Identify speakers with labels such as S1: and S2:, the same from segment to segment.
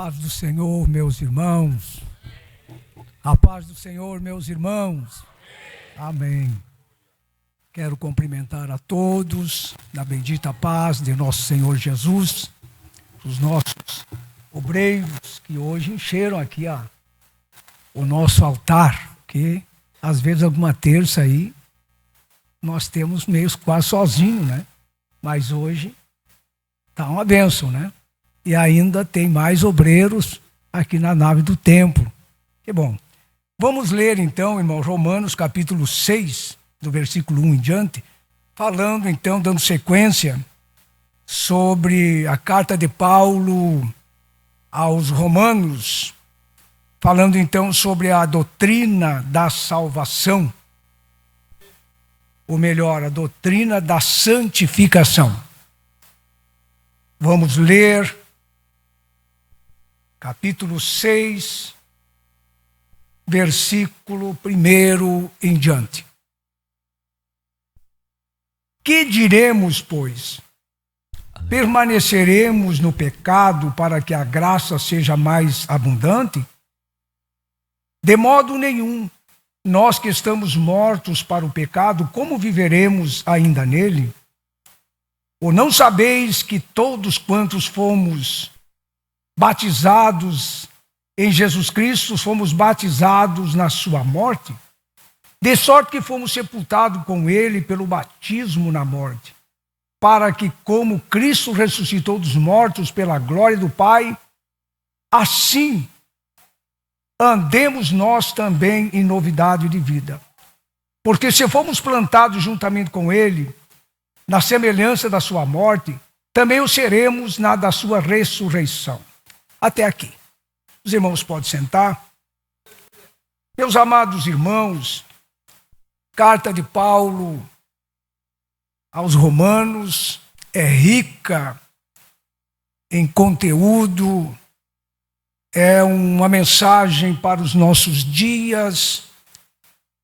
S1: paz do Senhor, meus irmãos. A paz do Senhor, meus irmãos. Amém. Quero cumprimentar a todos na bendita paz de nosso Senhor Jesus, os nossos obreiros que hoje encheram aqui o nosso altar, que às vezes alguma terça aí nós temos meio quase sozinhos, né? Mas hoje está uma bênção, né? E ainda tem mais obreiros aqui na nave do templo. Que bom. Vamos ler então, irmão, Romanos capítulo 6, do versículo 1 em diante, falando então, dando sequência sobre a carta de Paulo aos Romanos, falando então sobre a doutrina da salvação, ou melhor, a doutrina da santificação. Vamos ler capítulo 6, versículo 1 em diante. Que diremos, pois? Permaneceremos no pecado para que a graça seja mais abundante? De modo nenhum. Nós que estamos mortos para o pecado, como viveremos ainda nele? Ou não sabeis que todos quantos fomos batizados em Jesus Cristo, fomos batizados na sua morte? De sorte que fomos sepultados com ele pelo batismo na morte, para que, como Cristo ressuscitou dos mortos pela glória do Pai, assim andemos nós também em novidade de vida. Porque se fomos plantados juntamente com ele, na semelhança da sua morte, também o seremos na da sua ressurreição. Até aqui. Os irmãos podem sentar. Meus amados irmãos, carta de Paulo aos Romanos é rica em conteúdo, é uma mensagem para os nossos dias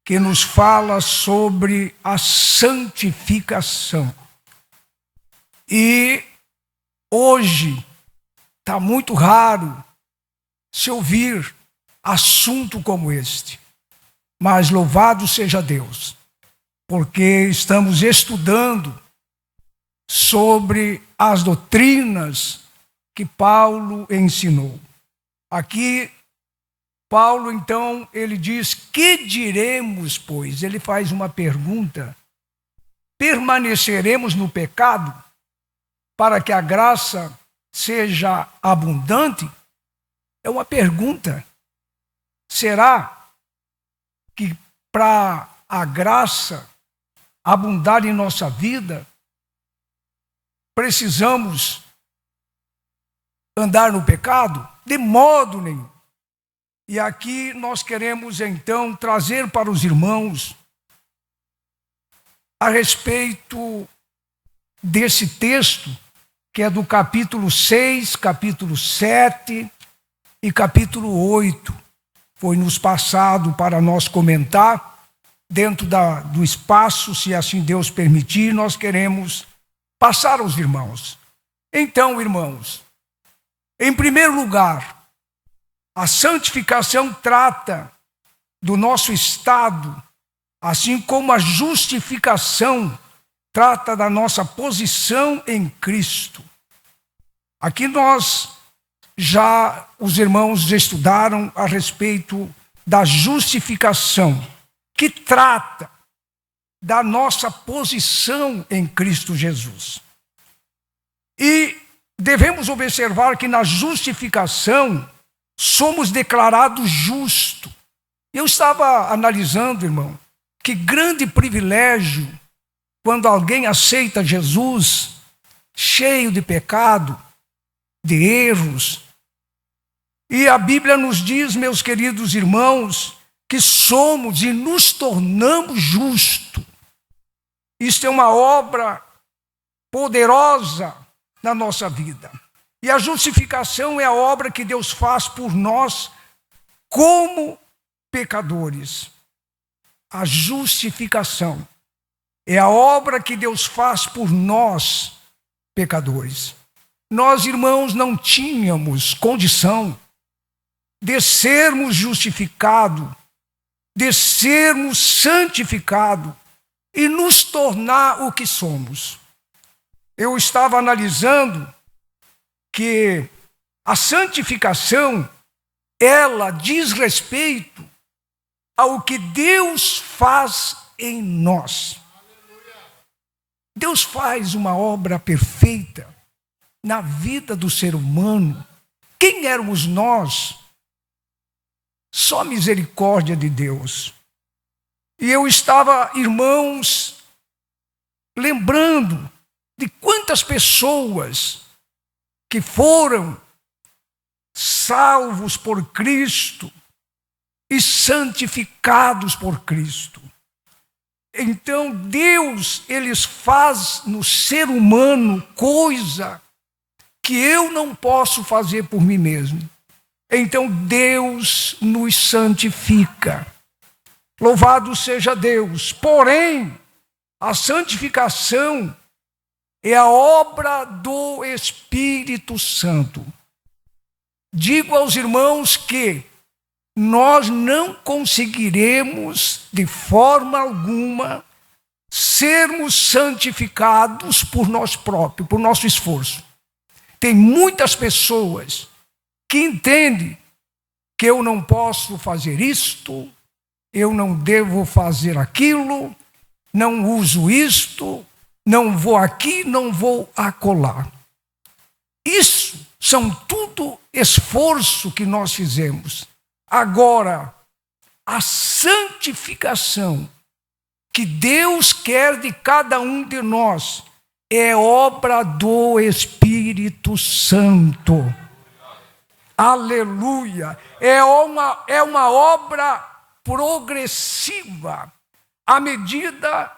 S1: que nos fala sobre a santificação. E hoje está muito raro se ouvir assunto como este. Mas louvado seja Deus, porque estamos estudando sobre as doutrinas que Paulo ensinou. Aqui, Paulo, então, ele diz: que diremos, pois? Ele faz uma pergunta: permaneceremos no pecado para que a graça seja abundante? É uma pergunta. Será que para a graça abundar em nossa vida, precisamos andar no pecado? De modo nenhum. E aqui nós queremos então trazer para os irmãos a respeito desse texto, que é do capítulo 6, capítulo 7 e capítulo 8. Foi nos passado para nós comentar, dentro do espaço, se assim Deus permitir, nós queremos passar aos irmãos. Então, irmãos, em primeiro lugar, a santificação trata do nosso estado, assim como a justificação trata da nossa posição em Cristo. Aqui os irmãos já estudaram a respeito da justificação, que trata da nossa posição em Cristo Jesus. E devemos observar que na justificação somos declarados justos. Eu estava analisando, irmão, que grande privilégio quando alguém aceita Jesus cheio de pecado, de erros. E a Bíblia nos diz, meus queridos irmãos, que somos e nos tornamos justos. Isto é uma obra poderosa na nossa vida. E a justificação é a obra que Deus faz por nós como pecadores. A justificação é a obra que Deus faz por nós, pecadores. nós, irmãos, não tínhamos condição de sermos justificados, de sermos santificados e nos tornar o que somos. Eu estava analisando que a santificação, ela diz respeito ao que Deus faz em nós. Deus faz uma obra perfeita na vida do ser humano. Quem éramos nós? Só misericórdia de Deus. E eu estava, irmãos, lembrando de quantas pessoas que foram salvos por Cristo e santificados por Cristo. Então Deus, Ele faz no ser humano coisa que eu não posso fazer por mim mesmo. Então Deus nos santifica. Louvado seja Deus. Porém, a santificação é a obra do Espírito Santo. Digo aos irmãos que nós não conseguiremos de forma alguma sermos santificados por nós próprios, por nosso esforço. Tem muitas pessoas que entendem que eu não posso fazer isto, eu não devo fazer aquilo, não uso isto, não vou aqui, não vou acolá. Isso são tudo esforço que nós fizemos. Agora, a santificação que Deus quer de cada um de nós é obra do Espírito Santo. Aleluia! É uma obra progressiva, à medida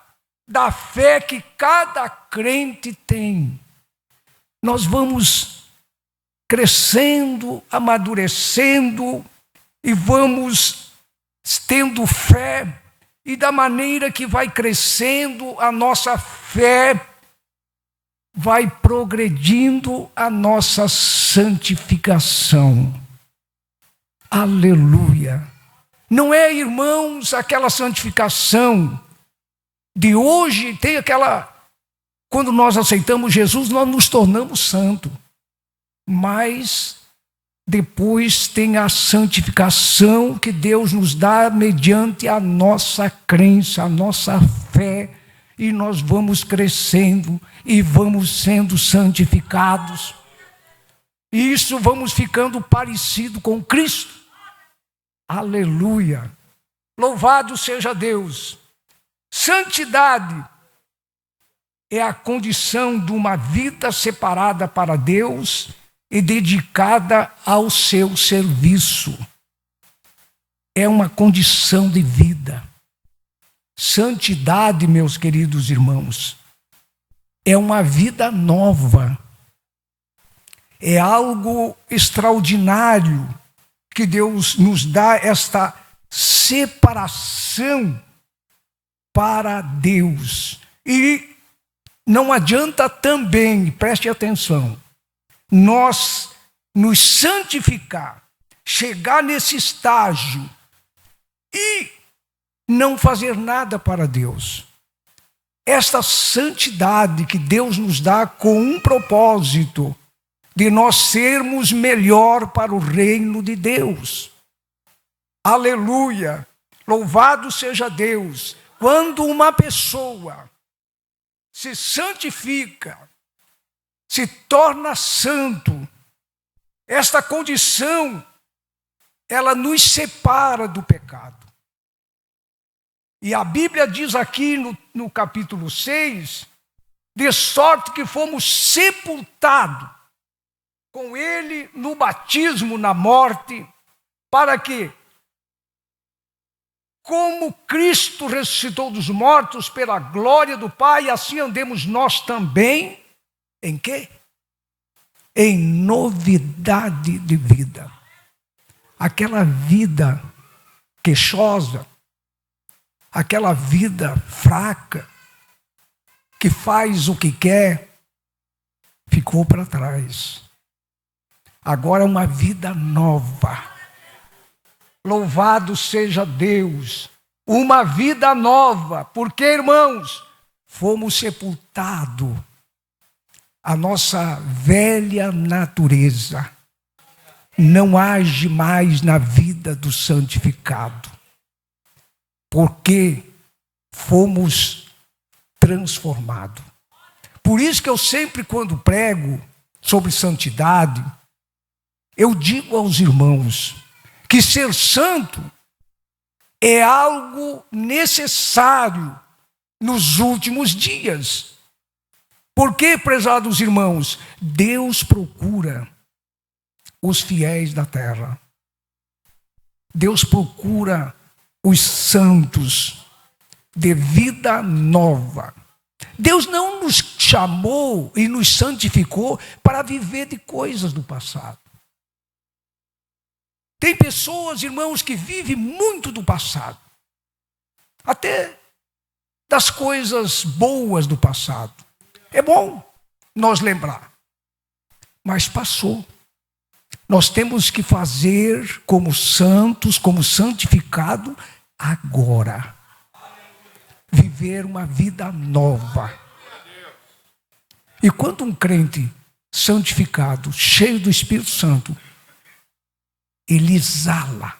S1: da fé que cada crente tem. Nós vamos crescendo, amadurecendo e vamos tendo fé, e da maneira que vai crescendo a nossa fé, vai progredindo a nossa santificação. Aleluia! Não é, irmãos, aquela santificação de hoje, tem aquela... Quando nós aceitamos Jesus, nós nos tornamos santos. Mas depois tem a santificação que Deus nos dá mediante a nossa crença, a nossa fé. E nós vamos crescendo e vamos sendo santificados. E isso vamos ficando parecido com Cristo. Aleluia! Louvado seja Deus! Santidade é a condição de uma vida separada para Deus e dedicada ao seu serviço. É uma condição de vida. Santidade, meus queridos irmãos, é uma vida nova. É algo extraordinário que Deus nos dá, esta separação para Deus. E não adianta também, preste atenção, nós nos santificar, chegar nesse estágio e não fazer nada para Deus. Esta santidade que Deus nos dá com um propósito, de nós sermos melhor para o reino de Deus. Aleluia! Louvado seja Deus! Quando uma pessoa se santifica, se torna santo, esta condição, ela nos separa do pecado. E a Bíblia diz aqui no capítulo 6, de sorte que fomos sepultados com Ele no batismo, na morte, para que, como Cristo ressuscitou dos mortos pela glória do Pai, assim andemos nós também, em quê? Em novidade de vida. Aquela vida queixosa, aquela vida fraca, que faz o que quer, ficou para trás. Agora é uma vida nova. Louvado seja Deus. Uma vida nova. Porque, irmãos, fomos sepultados. A nossa velha natureza não age mais na vida do santificado. Porque fomos transformados. Por isso que eu sempre, quando prego sobre santidade, eu digo aos irmãos que ser santo é algo necessário nos últimos dias. Porque, prezados irmãos, Deus procura os fiéis da terra. Deus procura os santos de vida nova. Deus não nos chamou e nos santificou para viver de coisas do passado. Tem pessoas, irmãos, que vivem muito do passado. Até das coisas boas do passado. É bom nós lembrar. Mas passou. Nós temos que fazer como santos, como santificado agora. Viver uma vida nova. E quando um crente santificado, cheio do Espírito Santo, ele exala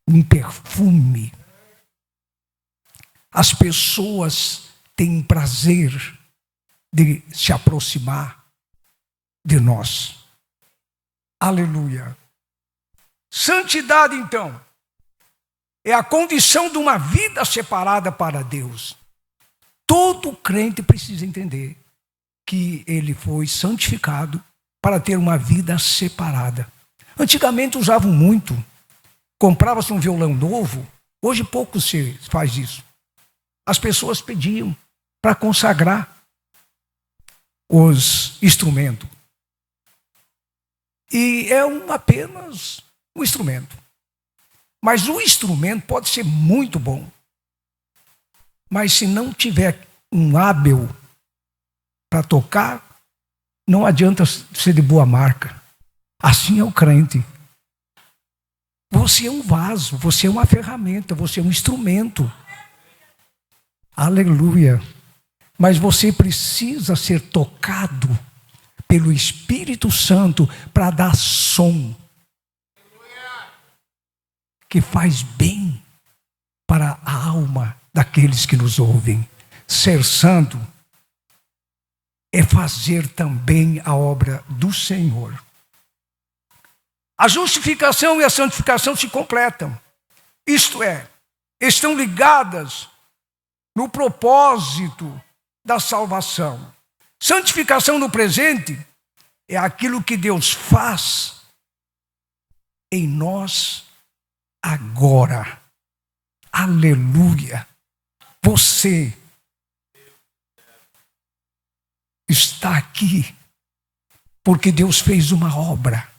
S1: um perfume, as pessoas têm prazer de se aproximar de nós. Aleluia. Santidade, então, é a condição de uma vida separada para Deus. Todo crente precisa entender que ele foi santificado para ter uma vida separada. Antigamente usavam muito. Comprava-se um violão novo. Hoje pouco se faz isso. As pessoas pediam para consagrar os instrumentos. E é apenas um instrumento. Mas o instrumento pode ser muito bom. Mas se não tiver um hábil para tocar, não adianta ser de boa marca. Assim é o crente. Você é um vaso, você é uma ferramenta, você é um instrumento. Aleluia. Mas você precisa ser tocado pelo Espírito Santo para dar som. Que faz bem para a alma daqueles que nos ouvem. Ser santo é fazer também a obra do Senhor. A justificação e a santificação se completam. Isto é, estão ligadas no propósito da salvação. Santificação no presente é aquilo que Deus faz em nós agora. Aleluia. Você está aqui porque Deus fez uma obra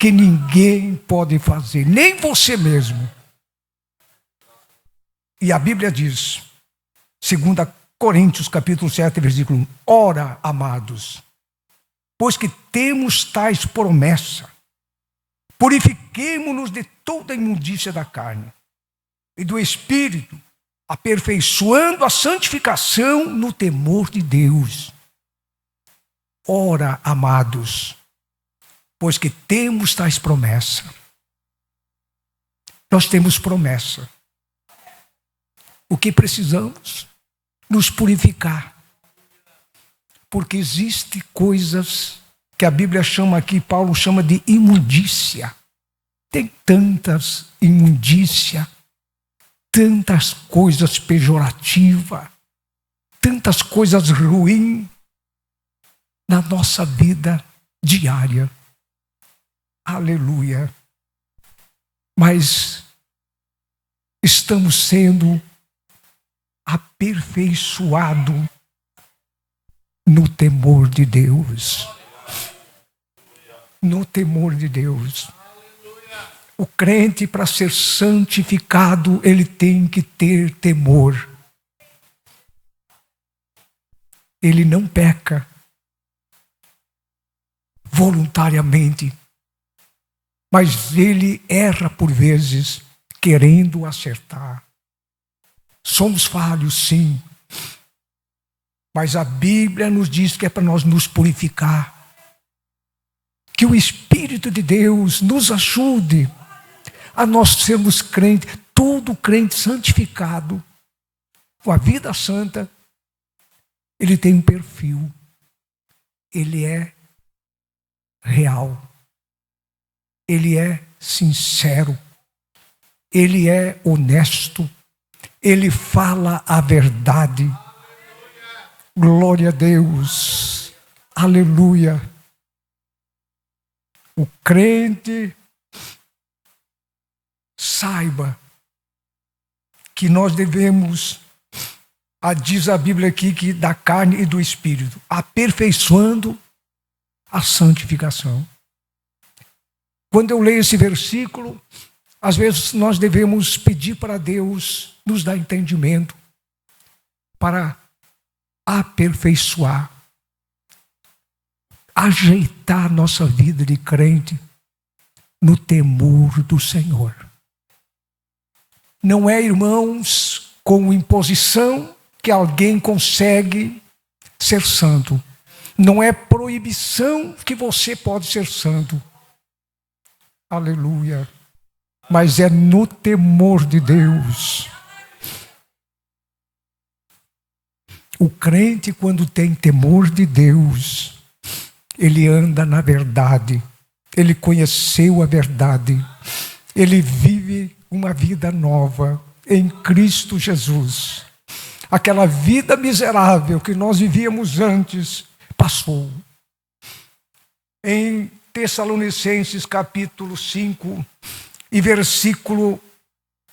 S1: que ninguém pode fazer, nem você mesmo. E a Bíblia diz, 2 Coríntios capítulo 7, versículo 1, ora, amados, pois que temos tais promessas, purifiquemo-nos de toda a imundícia da carne e do Espírito, aperfeiçoando a santificação no temor de Deus. Ora, amados, pois que temos tais promessas. Nós temos promessa. O que precisamos? Nos purificar. Porque existem coisas que a Bíblia chama aqui, Paulo chama de imundícia. Tem tantas imundícia, tantas coisas pejorativas, tantas coisas ruins na nossa vida diária. Aleluia. Mas estamos sendo aperfeiçoados no temor de Deus. No temor de Deus. O crente, para ser santificado, ele tem que ter temor. ele não peca voluntariamente, mas ele erra por vezes, querendo acertar. Somos falhos, sim, mas a Bíblia nos diz que é para nós nos purificar. Que o Espírito de Deus nos ajude a nós sermos crentes, todo crente santificado, com a vida santa, ele tem um perfil, ele é real, ele é sincero, ele é honesto, ele fala a verdade. Glória a Deus, aleluia. O crente saiba que nós devemos, diz a Bíblia aqui, que da carne e do espírito, aperfeiçoando a santificação. Quando eu leio esse versículo, às vezes nós devemos pedir para Deus nos dar entendimento para aperfeiçoar, ajeitar nossa vida de crente no temor do Senhor. Não é, irmãos, com imposição que alguém consegue ser santo. Não é proibição que você pode ser santo. Aleluia. Mas é no temor de Deus. O crente, quando tem temor de Deus, ele anda na verdade. Ele conheceu a verdade. Ele vive uma vida nova em Cristo Jesus. Aquela vida miserável que nós vivíamos antes, passou. Em Tessalonicenses capítulo 5 e versículo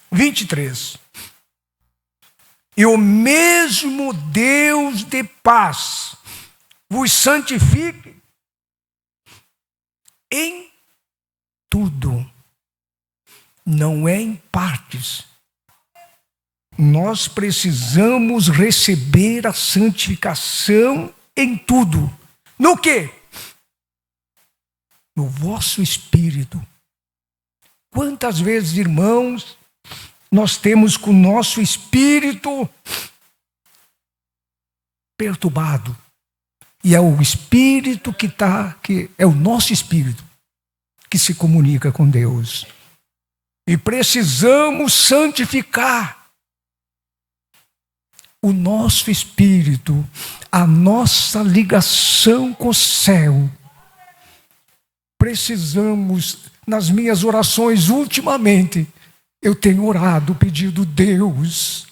S1: 23. E o mesmo Deus de paz vos santifique em tudo. Não é em partes. Nós precisamos receber a santificação em tudo. No quê? No vosso espírito. Quantas vezes, irmãos, nós temos com o nosso espírito perturbado. E é o espírito que é o nosso espírito que se comunica com Deus. E precisamos santificar o nosso espírito, a nossa ligação com o céu. Precisamos, nas minhas orações ultimamente, eu tenho orado, pedido, Deus,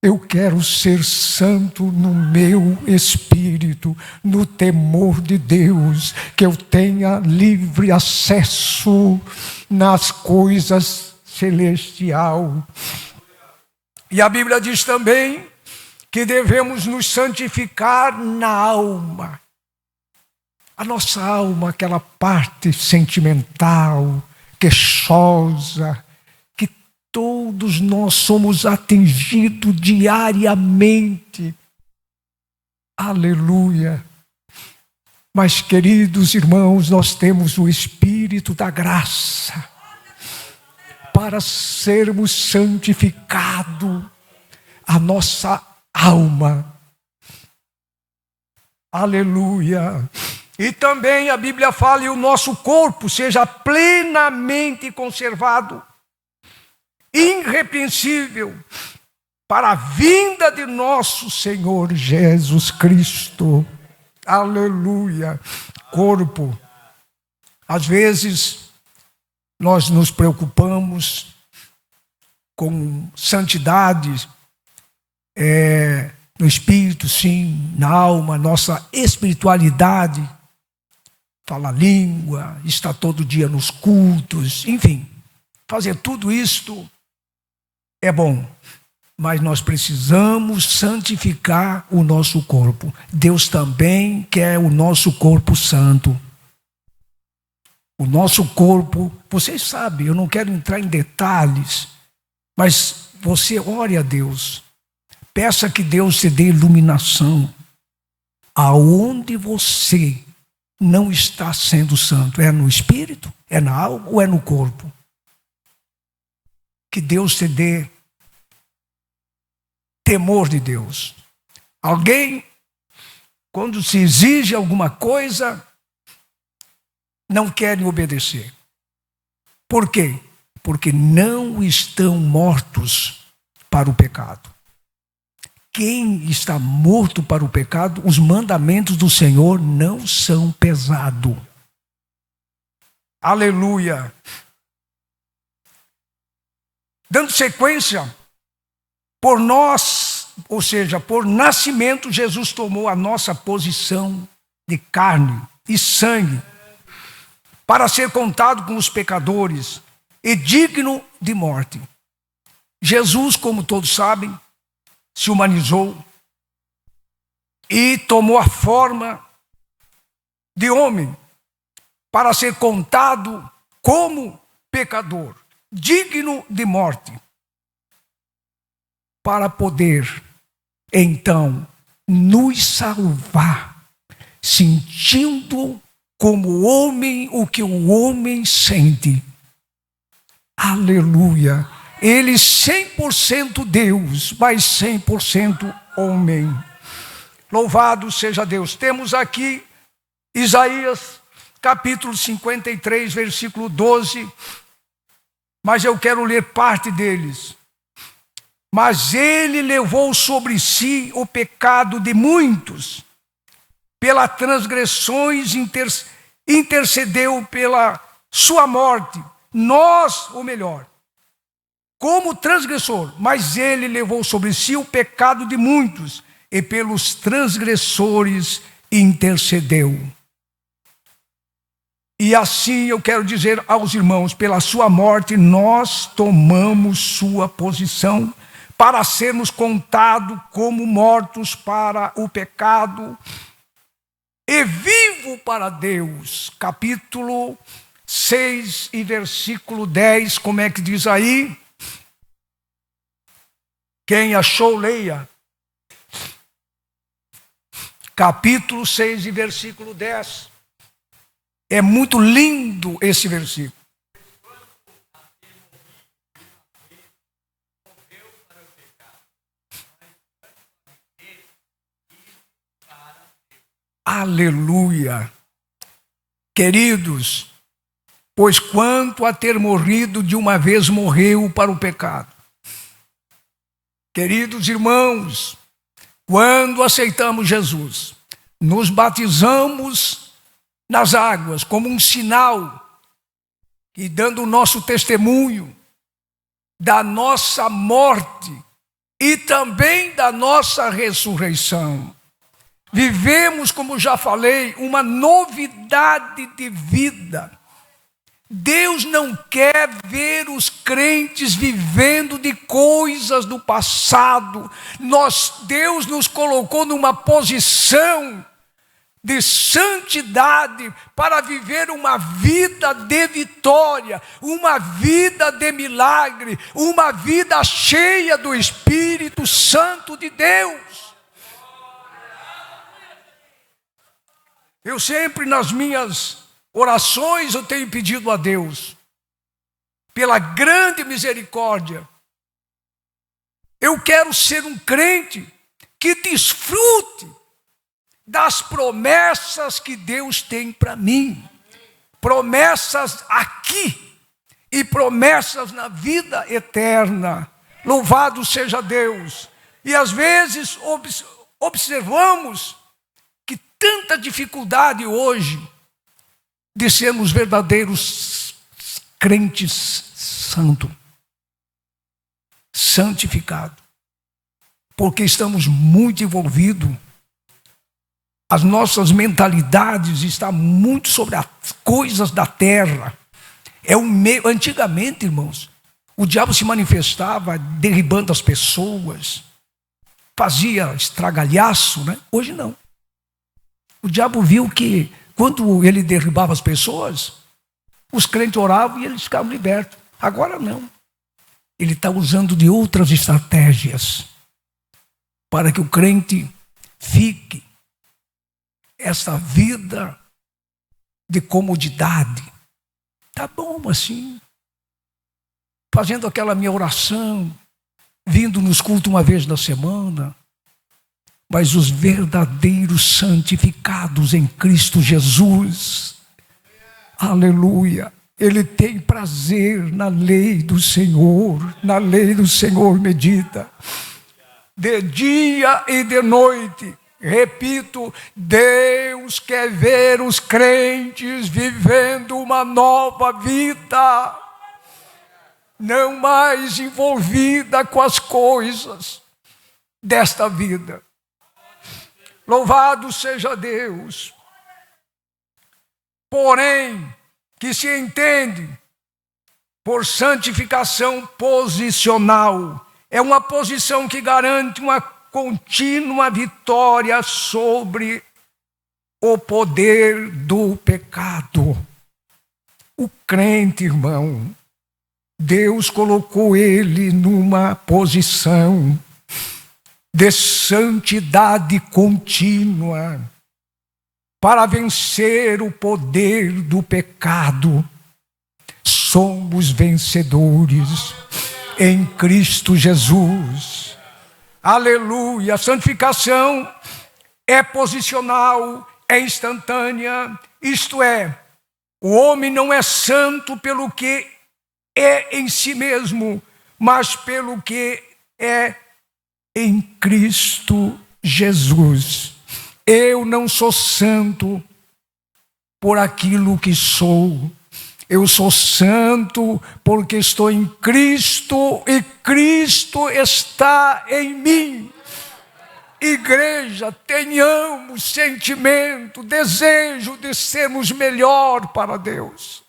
S1: eu quero ser santo no meu espírito, no temor de Deus, que eu tenha livre acesso nas coisas celestiais. E a Bíblia diz também que devemos nos santificar na alma. A nossa alma, aquela parte sentimental, queixosa, que todos nós somos atingidos diariamente. Aleluia. Mas, queridos irmãos, nós temos o Espírito da graça para sermos santificados, a nossa alma. Aleluia. E também a Bíblia fala que o nosso corpo seja plenamente conservado, irrepreensível, para a vinda de nosso Senhor Jesus Cristo. Aleluia. Corpo. Às vezes, nós nos preocupamos com santidade, no espírito, sim, na alma, nossa espiritualidade. Fala a língua, está todo dia nos cultos, enfim. Fazer tudo isto é bom, mas nós precisamos santificar o nosso corpo. Deus também quer o nosso corpo santo. O nosso corpo, vocês sabem, eu não quero entrar em detalhes, mas você ore a Deus. Peça que Deus te dê iluminação. aonde você não está sendo santo? É no espírito? É na alma ou é no corpo? Que Deus te dê temor de Deus. Alguém, quando se exige alguma coisa, não querem obedecer. Por quê? Porque não estão mortos para o pecado. Quem está morto para o pecado, os mandamentos do Senhor não são pesados. Aleluia. Dando sequência, por nós, ou seja, por nascimento, Jesus tomou a nossa posição de carne e sangue para ser contado com os pecadores e digno de morte. Jesus, como todos sabem, se humanizou e tomou a forma de homem para ser contado como pecador, digno de morte, para poder, então, nos salvar, sentindo como homem o que o homem sente. Aleluia! Ele 100% Deus, mas 100% homem. Louvado seja Deus. Temos aqui Isaías, capítulo 53, versículo 12, mas eu quero ler parte deles. Mas ele levou sobre si o pecado de muitos, pelas transgressões intercedeu pela sua morte. Nós, ou melhor, como transgressor, mas ele levou sobre si o pecado de muitos, e pelos transgressores intercedeu. E assim eu quero dizer aos irmãos, pela sua morte nós tomamos sua posição, para sermos contados como mortos para o pecado e vivo para Deus. Capítulo 6 e versículo 10, como é que diz aí? Quem achou, leia. Capítulo 6 e versículo 10. É muito lindo esse versículo. Aleluia. Queridos, pois quanto a ter morrido de uma vez morreu para o pecado. Queridos irmãos, quando aceitamos Jesus, nos batizamos nas águas como um sinal e dando o nosso testemunho da nossa morte e também da nossa ressurreição. Vivemos, como já falei, uma novidade de vida. Deus não quer ver os crentes vivendo de coisas do passado. Deus nos colocou numa posição de santidade para viver uma vida de vitória, uma vida de milagre, uma vida cheia do Espírito Santo de Deus. Eu sempre nas minhas orações eu tenho pedido a Deus, pela grande misericórdia, eu quero ser um crente que desfrute das promessas que Deus tem para mim, promessas aqui e promessas na vida eterna. Louvado seja Deus. E às vezes observamos que tanta dificuldade hoje de sermos verdadeiros crentes santificados, porque estamos muito envolvidos, as nossas mentalidades estão muito sobre as coisas da terra. Antigamente, irmãos, o diabo se manifestava derribando as pessoas, fazia estragalhaço, né? Hoje não. O diabo viu que quando ele derribava as pessoas, os crentes oravam e eles ficavam libertos. Agora não. Ele está usando de outras estratégias para que o crente fique essa vida de comodidade. Tá bom assim, fazendo aquela minha oração, vindo nos cultos uma vez na semana, mas os verdadeiros santificados em Cristo Jesus, aleluia, ele tem prazer na lei do Senhor, na lei do Senhor medita, de dia e de noite. Repito, Deus quer ver os crentes vivendo uma nova vida, não mais envolvida com as coisas desta vida. Louvado seja Deus. Porém, que se entende por santificação posicional, é uma posição que garante uma contínua vitória sobre o poder do pecado. O crente, irmão, Deus colocou ele numa posição de santidade contínua para vencer o poder do pecado. Somos vencedores em Cristo Jesus. Aleluia. A santificação é posicional, é instantânea. Isto é, o homem não é santo pelo que é em si mesmo, mas pelo que é em Cristo Jesus. Eu não sou santo por aquilo que sou. Eu sou santo porque estou em Cristo e Cristo está em mim. Igreja, tenhamos sentimento, desejo de sermos melhor para Deus.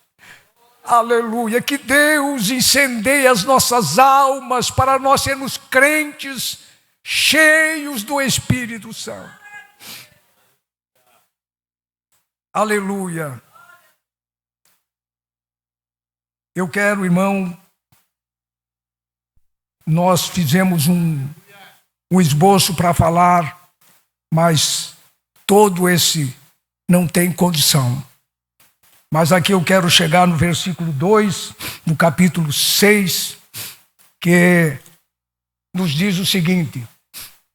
S1: Aleluia, que Deus incendeie as nossas almas para nós sermos crentes cheios do Espírito Santo. Aleluia. Eu quero, irmão, nós fizemos um esboço para falar, mas todo esse não tem condição. Mas aqui eu quero chegar no versículo 2, no capítulo 6, que nos diz o seguinte: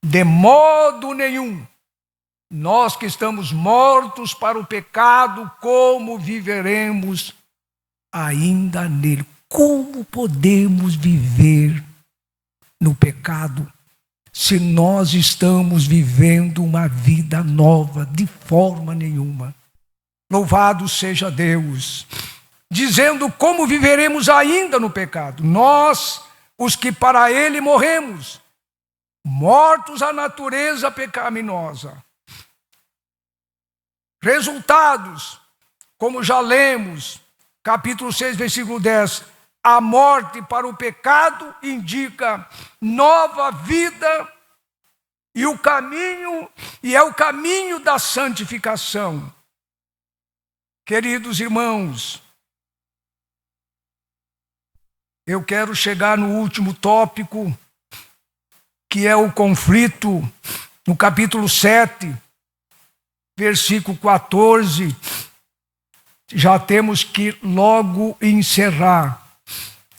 S1: de modo nenhum, nós que estamos mortos para o pecado, como viveremos ainda nele? Como podemos viver no pecado se nós estamos vivendo uma vida nova? De forma nenhuma. Louvado seja Deus. Dizendo como viveremos ainda no pecado, nós, os que para ele morremos, mortos à natureza pecaminosa. Resultados, como já lemos, capítulo 6, versículo 10, a morte para o pecado indica nova vida e é o caminho da santificação. Queridos irmãos, eu quero chegar no último tópico, que é o conflito, no capítulo 7, versículo 14, já temos que logo encerrar,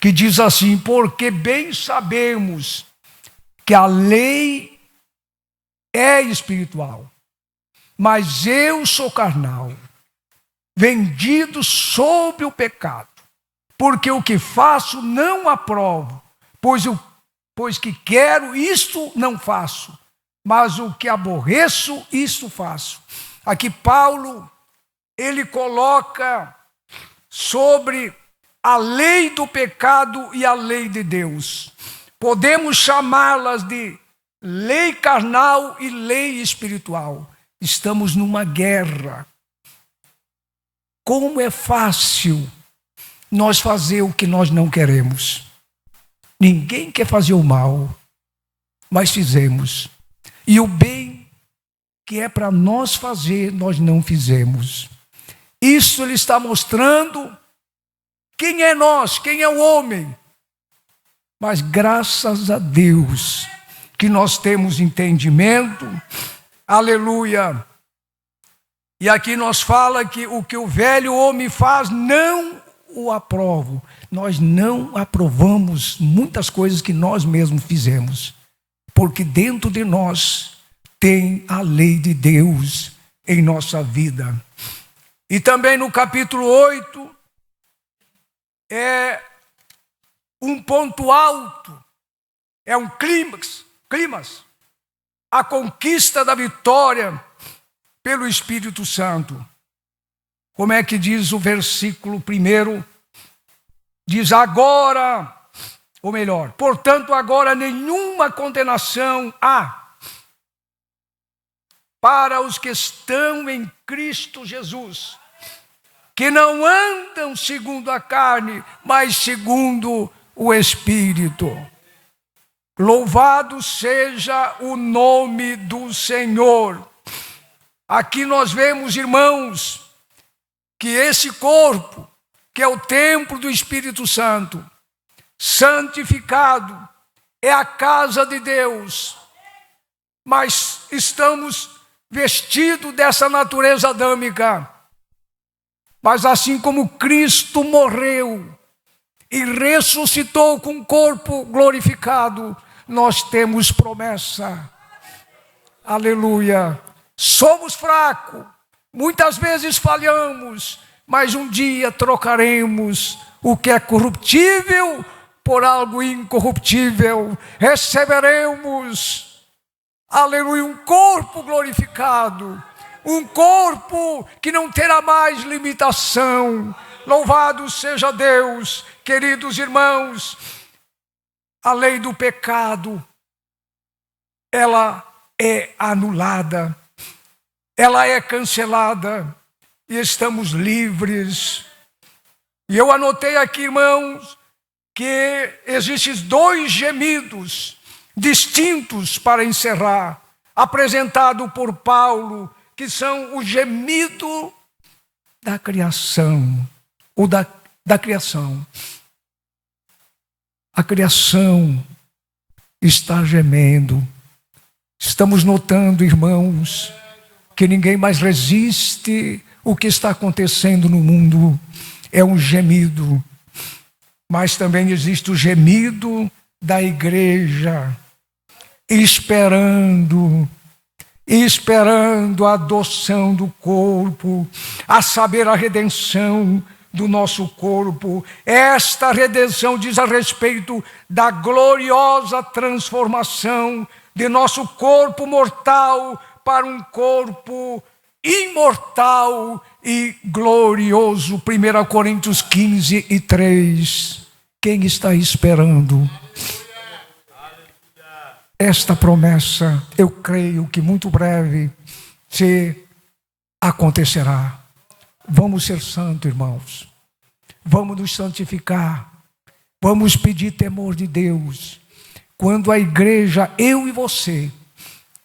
S1: que diz assim: porque bem sabemos que a lei é espiritual, mas eu sou carnal, vendido sob o pecado, porque o que faço não aprovo, pois que quero, isto não faço, mas o que aborreço, isto faço. Aqui Paulo, ele coloca sobre a lei do pecado e a lei de Deus. Podemos chamá-las de lei carnal e lei espiritual. Estamos numa guerra. Como é fácil nós fazer o que nós não queremos. Ninguém quer fazer o mal, mas fizemos. E o bem que é para nós fazer, nós não fizemos. Isso ele está mostrando quem é nós, quem é o homem. Mas graças a Deus que nós temos entendimento, aleluia, E aqui nós fala que o que o velho homem faz, não o aprovo. Nós não aprovamos muitas coisas que nós mesmos fizemos, porque dentro de nós tem a lei de Deus em nossa vida. E também no capítulo 8, é um ponto alto, é um clímax, a conquista da vitória pelo Espírito Santo. Como é que diz o versículo 1? Diz agora, ou melhor, portanto agora nenhuma condenação há para os que estão em Cristo Jesus, que não andam segundo a carne, mas segundo o Espírito. Louvado seja o nome do Senhor. Aqui nós vemos, irmãos, que esse corpo, que é o templo do Espírito Santo, santificado, é a casa de Deus, mas estamos vestidos dessa natureza adâmica. Mas assim como Cristo morreu e ressuscitou com o corpo glorificado, nós temos promessa. Aleluia. Somos fracos, muitas vezes falhamos, mas um dia trocaremos o que é corruptível por algo incorruptível. Receberemos, aleluia, um corpo glorificado, um corpo que não terá mais limitação. Louvado seja Deus. Queridos irmãos, a lei do pecado, ela é anulada, ela é cancelada e estamos livres. E eu anotei aqui, irmãos, que existem 2 gemidos distintos para encerrar, apresentado por Paulo, que são o gemido da criação, ou da criação. A criação está gemendo. Estamos notando, irmãos, que ninguém mais resiste o que está acontecendo no mundo. É um gemido. Mas também existe o gemido da igreja, esperando a adoção do corpo, a saber, a redenção do nosso corpo. Esta redenção diz a respeito da gloriosa transformação de nosso corpo mortal para um corpo imortal e glorioso. 1 Coríntios 15:3. Quem está esperando esta promessa? Eu creio que muito breve se acontecerá. Vamos ser santos, irmãos. Vamos nos santificar. Vamos pedir temor de Deus. Quando a igreja, eu e você,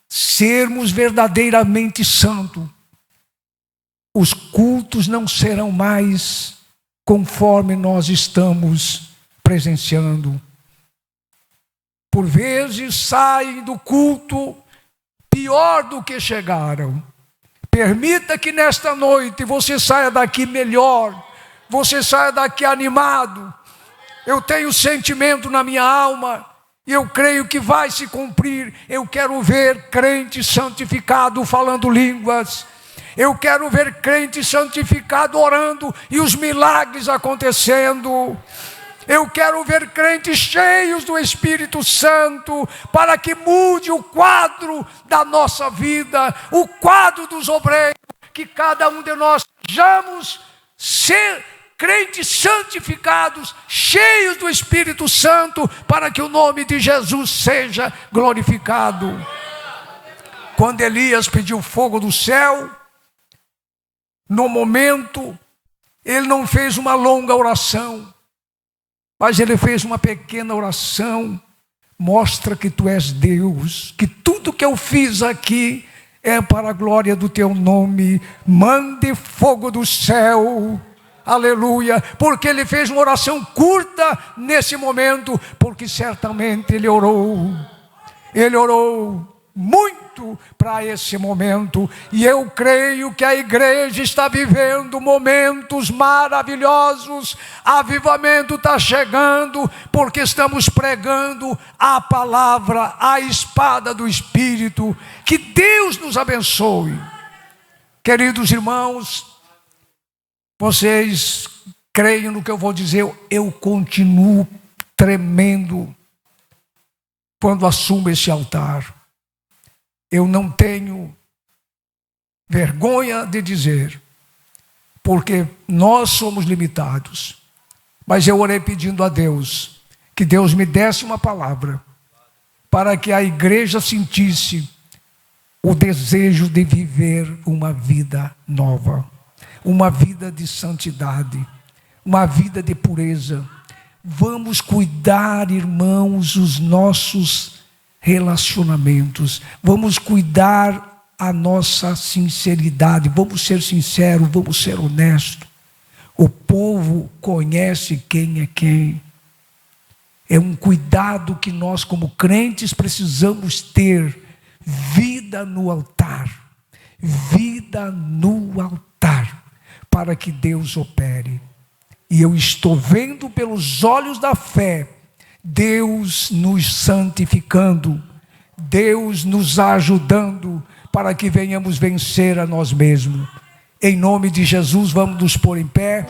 S1: sermos verdadeiramente santos, os cultos não serão mais conforme nós estamos presenciando. Por vezes saem do culto pior do que chegaram. Permita que nesta noite você saia daqui melhor, você saia daqui animado. Eu tenho sentimento na minha alma e eu creio que vai se cumprir. Eu quero ver crente santificado falando línguas. Eu quero ver crente santificado orando e os milagres acontecendo. Eu quero ver crentes cheios do Espírito Santo, para que mude o quadro da nossa vida, o quadro dos obreiros, que cada um de nós sejamos ser crentes santificados, cheios do Espírito Santo, para que o nome de Jesus seja glorificado. Quando Elias pediu fogo do céu, no momento, ele não fez uma longa oração, mas ele fez uma pequena oração. Mostra que tu és Deus, que tudo que eu fiz aqui é para a glória do teu nome. Mande fogo do céu, aleluia. Porque ele fez uma oração curta nesse momento, porque certamente ele orou muito para esse momento, e eu creio que a igreja está vivendo momentos maravilhosos. Avivamento está chegando, porque estamos pregando a palavra, a espada do Espírito. Que Deus nos abençoe. Queridos irmãos, vocês creem no que eu vou dizer? Eu continuo tremendo quando assumo esse altar. Eu não tenho vergonha de dizer, porque nós somos limitados. Mas eu orei pedindo a Deus, que Deus me desse uma palavra, para que a igreja sentisse o desejo de viver uma vida nova, uma vida de santidade, uma vida de pureza. Vamos cuidar, irmãos, os nossos relacionamentos. Vamos cuidar a nossa sinceridade. Vamos ser sinceros, vamos ser honestos. O povo conhece quem é quem. É um cuidado que nós, como crentes, precisamos ter. Vida no altar. Vida no altar. Para que Deus opere. E eu estou vendo pelos olhos da fé Deus nos santificando, Deus nos ajudando para que venhamos vencer a nós mesmos. Em nome de Jesus, vamos nos pôr em pé.